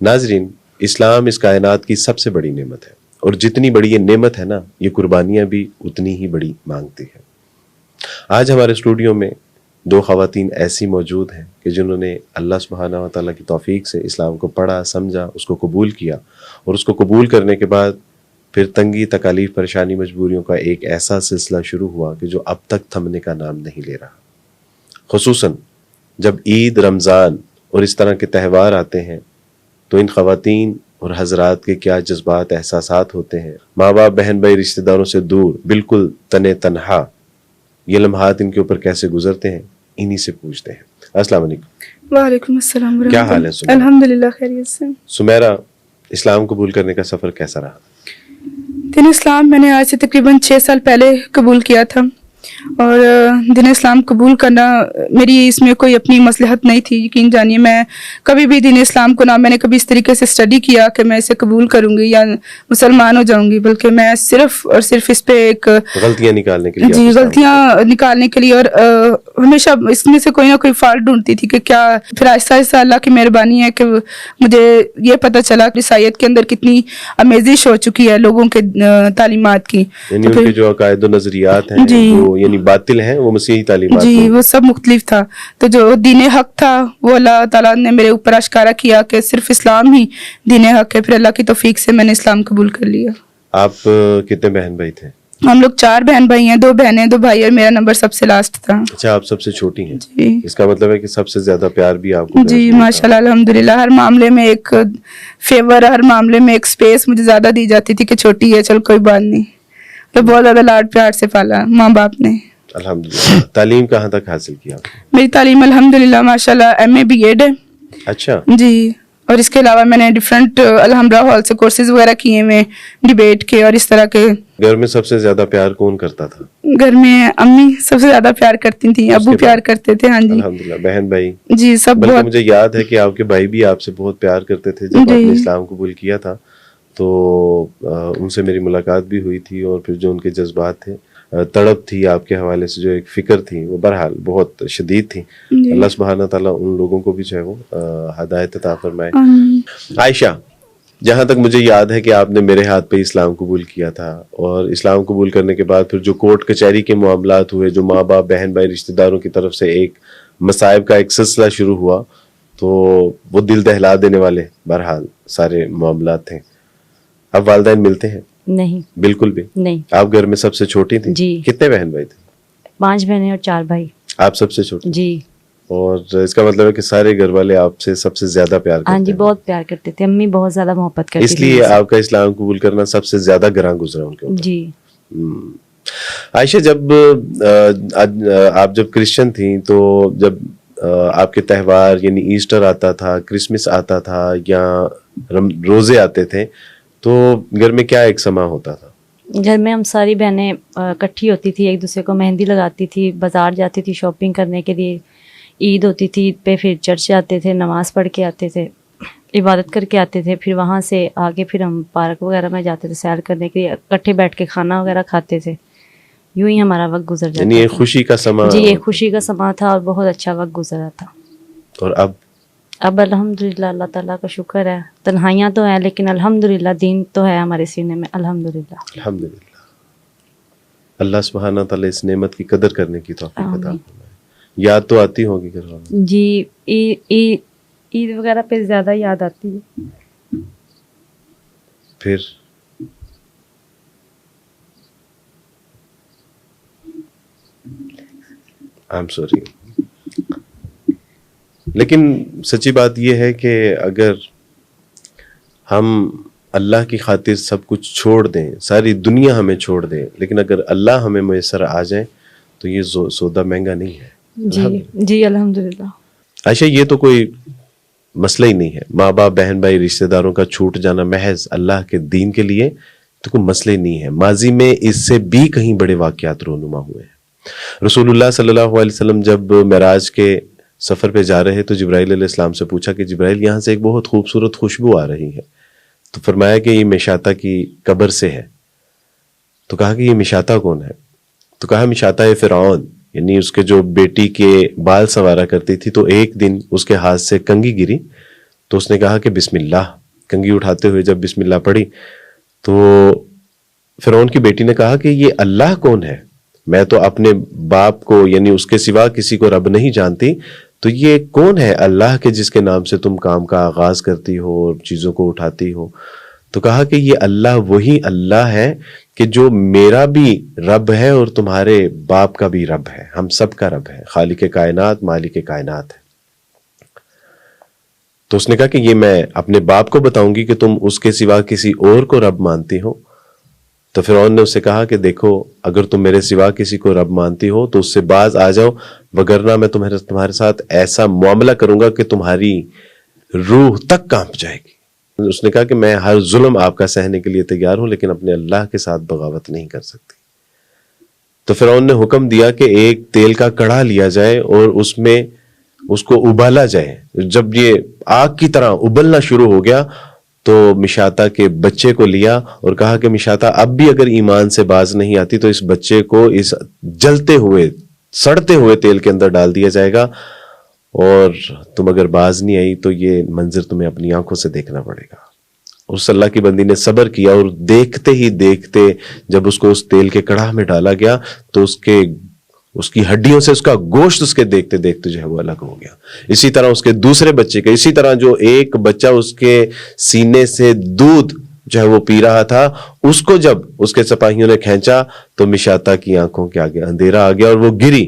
ناظرین، اسلام اس کائنات کی سب سے بڑی نعمت ہے، اور جتنی بڑی یہ نعمت ہے نا، یہ قربانیاں بھی اتنی ہی بڑی مانگتی ہے۔ آج ہمارے اسٹوڈیو میں دو خواتین ایسی موجود ہیں کہ جنہوں نے اللہ سبحانہ و تعالیٰ کی توفیق سے اسلام کو پڑھا، سمجھا، اس کو قبول کیا، اور اس کو قبول کرنے کے بعد پھر تنگی، تکالیف، پریشانی، مجبوریوں کا ایک ایسا سلسلہ شروع ہوا کہ جو اب تک تھمنے کا نام نہیں لے رہا۔ خصوصاً جب عید، رمضان اور اس طرح کے تہوار آتے ہیں تو ان خواتین اور حضرات کے کیا جذبات، احساسات ہوتے ہیں۔ ماں باپ، بہن بھائی، رشتہ داروں سے دور، بالکل تنہا، یہ لمحات ان کے اوپر کیسے گزرتے ہیں، انہی سے پوچھتے ہیں۔ السلام علیکم۔ وعلیکم السلام ورحمۃ اللہ۔ کیا حال ہے سمیرہ؟ الحمدللہ خیریت سے۔ سمیرہ، اسلام قبول کرنے کا سفر کیسا رہا؟ دین اسلام میں نے آج سے تقریباً 6 سال پہلے قبول کیا تھا، اور دین اسلام قبول کرنا میری اس میں کوئی اپنی مصلحت نہیں تھی۔ یقین جانیے، میں کبھی بھی دین اسلام کو نہ میں نے کبھی اس طریقے سے اسٹڈی کیا کہ میں اسے قبول کروں گی یا مسلمان ہو جاؤں گی، بلکہ میں صرف اور صرف اس پہ ایک غلطیاں نکالنے کے لیے، جی غلطیاں نکالنے کے لیے، اور ہمیشہ اس میں سے کوئی نہ کوئی فالٹ ڈھونڈتی تھی کہ کیا۔ پھر آہستہ آہستہ اللہ کی مہربانی ہے کہ مجھے یہ پتہ چلا کہ عیسائیت کے اندر کتنی آمیزش ہو چکی ہے لوگوں کے تعلیمات کی، یعنی ان کے جو عقائد و نظریات ہیں وہ یعنی باطل ہیں، وہ مسیحی تعلیمات جی وہ سب مختلف تھا۔ تو جو دین حق تھا وہ اللہ تعالیٰ نے میرے اوپر اشکارا کیا کہ صرف اسلام ہی دین حق ہے۔ پھر اللہ کی توفیق سے میں نے اسلام قبول کر لیا۔ آپ کتنے بہن بھائی تھے؟ ہم لوگ 4 بہن بھائی ہیں، 2 بہنیں 2 بھائی، اور میرا نمبر سب سے لاسٹ تھا۔ اچھا، آپ سب سے چھوٹی ہیں؟ جی اس کا مطلب ہے کہ سب سے زیادہ پیار بھی آپ کو؟ جی ماشاءاللہ، الحمدللہ، ہر معاملے میں ایک فیور، ہر معاملے میں ایک سپیس مجھے زیادہ دی جاتی تھی کہ چھوٹی ہے، چل کوئی بات نہیں۔ تو بہت زیادہ لاڈ پیار سے پالا ماں باپ نے۔ الحمدللہ۔ تعلیم کہاں تک حاصل کیا؟ میری تعلیم الحمدللہ ماشاءاللہ MA BEd ہے۔ اچھا جی، اور اس کے علاوہ میں نے ڈفرینٹ الحمرا ہال سے کورسز وغیرہ کیے ہوئے، ڈیبیٹ کے اور اس طرح کے۔ گھر میں سب سے زیادہ پیار کون کرتا تھا؟ گھر میں امی سب سے زیادہ پیار کرتی تھیں، ابو پیار کرتے تھے۔ ہاں جی الحمدللہ۔ بہن بھائی؟ جی سب بلکہ بہت۔ مجھے یاد ہے کہ آپ کے بھائی بھی آپ سے بہت پیار کرتے تھے۔ جب آپ نے اسلام قبول کیا تھا تو ان سے میری ملاقات بھی ہوئی تھی، اور پھر جو ان کے جذبات تھے، تڑپ تھی آپ کے حوالے سے، جو ایک فکر تھی، وہ بہرحال بہت شدید تھی۔ اللہ سبحانہ تعالیٰ ان لوگوں کو بھی جو ہے وہ ہدایت عطا فرمائے۔ عائشہ، جہاں تک مجھے یاد ہے کہ آپ نے میرے ہاتھ پہ اسلام قبول کیا تھا، اور اسلام قبول کرنے کے بعد پھر جو کورٹ کچہری کے معاملات ہوئے، جو ماں باپ، بہن بھائی، رشتہ داروں کی طرف سے ایک مصائب کا ایک سلسلہ شروع ہوا، تو وہ دل دہلا دینے والے بہرحال سارے معاملات تھے۔ اب والدین ملتے ہیں؟ نہیں، بالکل بھی نہیں۔ آپ گھر میں سب سے چھوٹی تھی؟ جی۔ کتنے بہن بھائی تھے؟ 5 بہنیں اور 4 بھائی۔ آپ سب سے چھوٹی؟ جی۔ اور اس کا مطلب ہے کہ سارے گھر والے آپ سے سب سے زیادہ پیار کرتے ہیں؟ ہاں جی، بہت پیار کرتے تھے، امی بہت زیادہ محبت کرتی تھی، اس لیے آپ کا اسلام قبول کرنا سب سے زیادہ گراں گزرا ان کے اوپر۔ جی۔ عائشہ، جب آپ جب کرسچن تھیں تو جب آپ کے تہوار یعنی ایسٹر آتا تھا، کرسمس آتا تھا، یا روزے آتے تھے، تو گھر میں کیا ایک سما ہوتا تھا؟ گھر میں ہم ساری بہنیں اکٹھی ہوتی تھی، ایک دوسرے کو مہندی لگاتی تھی، بازار جاتی تھی شاپنگ کرنے کے لیے، عید ہوتی تھی، عید پہ پھر چرچ جاتے تھے، نماز پڑھ کے آتے تھے، عبادت کر کے آتے تھے، پھر وہاں سے آگے پھر ہم پارک وغیرہ میں جاتے تھے سیر کرنے کے لیے، اکٹھے بیٹھ کے کھانا وغیرہ کھاتے تھے، یوں ہی ہمارا وقت گزر جاتا تھا۔ یعنی ایک خوشی کا سما؟ جی، ایک خوشی کا سما تھا، اور بہت اچھا وقت گزرا تھا۔ اور اب الحمدللہ اللہ تعالیٰ کا شکر ہے، تنہائیاں تو ہیں لیکن الحمدللہ دین تو ہے ہمارے سینے میں، الحمدللہ۔ الحمدللہ، اللہ سبحانہ تعالیٰ اس نعمت کی قدر کرنے کی توفیق عطا فرمائے۔ یاد تو آتی ہوگی گھر والوں؟ جی، عید وغیرہ پہ زیادہ یاد آتی ہے۔ پھر I'm sorry، لیکن سچی بات یہ ہے کہ اگر ہم اللہ کی خاطر سب کچھ چھوڑ دیں، ساری دنیا ہمیں چھوڑ دے، لیکن اگر اللہ ہمیں میسر آ جائے تو یہ سودا مہنگا نہیں ہے۔ جی جی الحمدللہ۔ عائشہ، یہ تو کوئی مسئلہ ہی نہیں ہے، ماں باپ، بہن بھائی، رشتہ داروں کا چھوٹ جانا محض اللہ کے دین کے لیے تو کوئی مسئلہ ہی نہیں ہے۔ ماضی میں اس سے بھی کہیں بڑے واقعات رونما ہوئے ہیں۔ رسول اللہ صلی اللہ علیہ وسلم جب معراج کے سفر پہ جا رہے تو جبرائیل علیہ السلام سے پوچھا کہ جبرائیل، یہاں سے ایک بہت خوبصورت خوشبو آ رہی ہے، تو فرمایا کہ یہ مشاطہ کی قبر سے ہے۔ تو کہا کہ یہ مشاطہ کون ہے؟ تو کہا مشاطہ فرعون، یعنی اس کے جو بیٹی کے بال سنوارا کرتی تھی، تو ایک دن اس کے ہاتھ سے کنگھی گری تو اس نے کہا کہ بسم اللہ. کنگھی اٹھاتے ہوئے جب بسم اللہ پڑھی تو فرعون کی بیٹی نے کہا کہ یہ اللہ کون ہے؟ میں تو اپنے باپ کو یعنی اس کے سوا کسی کو رب نہیں جانتی, تو یہ کون ہے اللہ کے جس کے نام سے تم کام کا آغاز کرتی ہو اور چیزوں کو اٹھاتی ہو؟ تو کہا کہ یہ اللہ وہی اللہ ہے کہ جو میرا بھی رب ہے اور تمہارے باپ کا بھی رب ہے, ہم سب کا رب ہے, خالق کائنات مالک کائنات ہے. تو اس نے کہا کہ یہ میں اپنے باپ کو بتاؤں گی کہ تم اس کے سوا کسی اور کو رب مانتی ہو. تو فرعون نے اس سے کہا کہ دیکھو اگر تم میرے سوا کسی کو رب مانتی ہو تو اس سے باز آ جاؤ, وگرنہ میں تمہارے ساتھ ایسا معاملہ کروں گا کہ تمہاری روح تک کانپ جائے گی. اس نے کہا کہ میں ہر ظلم آپ کا سہنے کے لیے تیار ہوں, لیکن اپنے اللہ کے ساتھ بغاوت نہیں کر سکتی. تو فرعون نے حکم دیا کہ ایک تیل کا کڑھا لیا جائے اور اس میں اس کو ابالا جائے. جب یہ آگ کی طرح ابلنا شروع ہو گیا تو مشاطہ کے بچے کو لیا اور کہا کہ مشاطہ اب بھی اگر ایمان سے باز نہیں آتی تو اس بچے کو اس جلتے ہوئے سڑتے ہوئے تیل کے اندر ڈال دیا جائے گا, اور تم اگر باز نہیں آئی تو یہ منظر تمہیں اپنی آنکھوں سے دیکھنا پڑے گا. اس اللہ کی بندی نے صبر کیا اور دیکھتے ہی دیکھتے جب اس کو اس تیل کے کڑھا میں ڈالا گیا تو اس کی ہڈیوں سے اس کا گوشت اس کے دیکھتے دیکھتے جو ہے وہ الگ ہو گیا. اسی طرح اس کے دوسرے بچے کا, اسی طرح جو ایک بچہ اس کے سینے سے دودھ جو ہے وہ پی رہا تھا, اس کو جب اس کے سپاہیوں نے کھینچا تو مشاطہ کی آنکھوں کے آگے اندھیرا آ گیا اور وہ گری,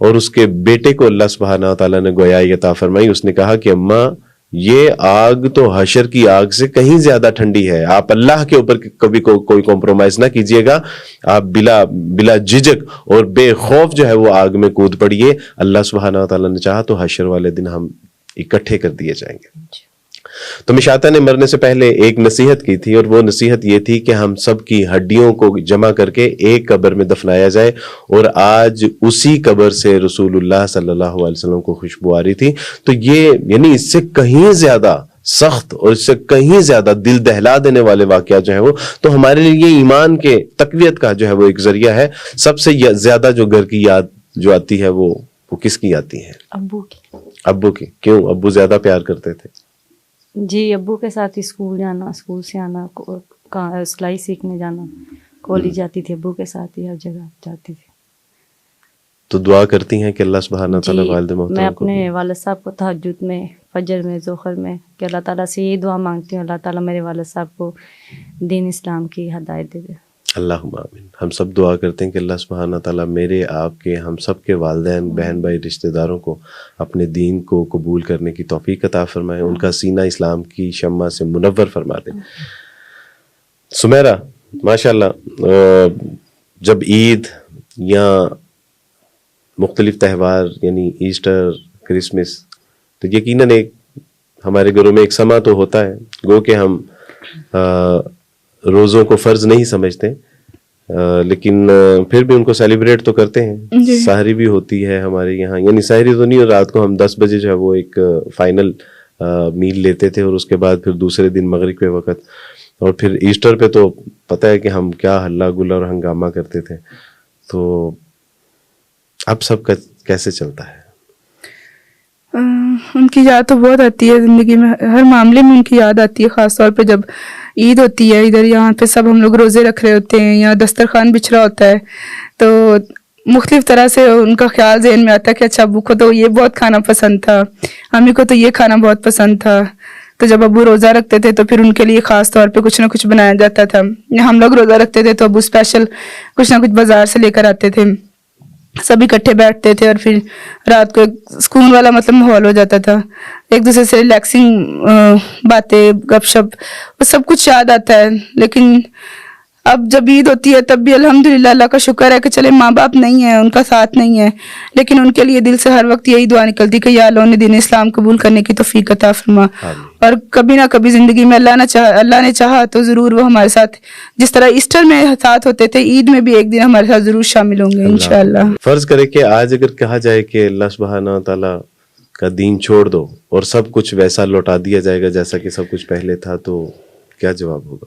اور اس کے بیٹے کو اللہ سبحانہ و تعالیٰ نے گویائی عطا فرمائی. اس نے کہا کہ اماں یہ آگ تو حشر کی آگ سے کہیں زیادہ ٹھنڈی ہے, آپ اللہ کے اوپر کبھی کوئی کمپرومائز نہ کیجیے گا, آپ بلا جھجک اور بے خوف جو ہے وہ آگ میں کود پڑیے. اللہ سبحانہ و تعالیٰ نے چاہا تو حشر والے دن ہم اکٹھے کر دیے جائیں گے. تو مشاطہ نے مرنے سے پہلے ایک نصیحت کی تھی, اور وہ نصیحت یہ تھی کہ ہم سب کی ہڈیوں کو جمع کر کے ایک قبر میں دفنایا جائے, اور آج اسی قبر سے رسول اللہ صلی اللہ علیہ وسلم کو خوشبو آ رہی تھی. تو یہ یعنی اس سے کہیں زیادہ سخت اور اس سے کہیں زیادہ دل دہلا دینے والے واقعات جو ہیں وہ تو ہمارے لیے یہ ایمان کے تقویت کا جو ہے وہ ایک ذریعہ ہے. سب سے زیادہ جو گھر کی یاد جو آتی ہے وہ کس کی آتی ہے؟ ابو کی. کیوں ابو زیادہ پیار کرتے تھے؟ جی ابو کے ساتھ اسکول جانا, اسکول سے آنا, سلائی سیکھنے جانا, کالج جاتی تھی ابو کے ساتھ ہی, ہر جگہ جاتی تھی. تو دعا کرتی ہیں کہ اللہ سبحانہ تعالیٰ والد محترم میں اپنے والد صاحب کو تہجد میں, فجر میں, ظہر میں کہ اللہ تعالیٰ سے یہ دعا مانگتی ہوں, اللہ تعالیٰ میرے والد صاحب کو دین اسلام کی ہدایت دے دے. اللہم آمین. ہم سب دعا کرتے ہیں کہ اللہ سبحانہ تعالیٰ میرے, آپ کے, ہم سب کے والدین, بہن بھائی, رشتہ داروں کو اپنے دین کو قبول کرنے کی توفیق عطا فرمائے, ان کا سینہ اسلام کی شمع سے منور فرما دیں. سمیرہ ماشاءاللہ جب عید یا مختلف تہوار یعنی ایسٹر, کرسمس, تو یقیناً ایک ہمارے گھروں میں ایک سما تو ہوتا ہے, گو کہ ہم روزوں کو فرض نہیں سمجھتے, لیکن پھر بھی ان کو سیلیبریٹ تو کرتے ہیں. سحری بھی ہوتی ہے ہمارے یہاں, یعنی سحری تو نہیں, رات کو ہم 10 بجے جو ہے وہ ایک فائنل میل لیتے تھے, اور اس کے بعد پھر دوسرے دن مغرب کے وقت, اور پھر ایسٹر پہ تو پتہ ہے کہ ہم کیا ہلا گلا اور ہنگامہ کرتے تھے. تو اب سب کا کیسے چلتا ہے؟ ان کی یاد تو بہت آتی ہے زندگی میں, ہر معاملے میں ان کی یاد آتی ہے, خاص طور پہ جب عید ہوتی ہے. ادھر یہاں پہ سب ہم لوگ روزے رکھ رہے ہوتے ہیں, یا دسترخوان بچھ رہا ہوتا ہے, تو مختلف طرح سے ان کا خیال ذہن میں آتا ہے کہ اچھا ابو کو تو یہ بہت کھانا پسند تھا, امی کو تو یہ کھانا بہت پسند تھا. تو جب ابو روزہ رکھتے تھے تو پھر ان کے لیے خاص طور پہ کچھ نہ کچھ بنایا جاتا تھا. ہم لوگ روزہ رکھتے تھے تو ابو اسپیشل کچھ نہ کچھ بازار سے لے کر آتے تھے, سب اکٹھے بیٹھتے تھے, اور پھر رات کو ایک سکون والا ماحول ہو جاتا تھا, ایک دوسرے سے ریلیکسنگ باتیں, گپ شپ, وہ سب کچھ یاد آتا ہے. لیکن اب جب عید ہوتی ہے تب بھی الحمدللہ اللہ کا شکر ہے کہ چلے ماں باپ نہیں ہیں, ان کا ساتھ نہیں ہے, لیکن ان کے لیے دل سے ہر وقت یہی دعا نکلتی کہ یا اللہ انہیں دین اسلام قبول کرنے کی توفیق عطا فرما. اور کبھی نہ کبھی زندگی میں اللہ نے چاہا تو ضرور وہ ہمارے ساتھ, جس طرح ایسٹر میں ساتھ ہوتے تھے, عید میں بھی ایک دن ہمارے ساتھ ضرور شامل ہوں گے انشاءاللہ. فرض کرے کہ آج اگر کہا جائے کہ اللہ سبحانہ تعالیٰ کا دین چھوڑ دو اور سب کچھ ویسا لوٹا دیا جائے گا جیسا کہ سب کچھ پہلے تھا, تو کیا جواب ہوگا؟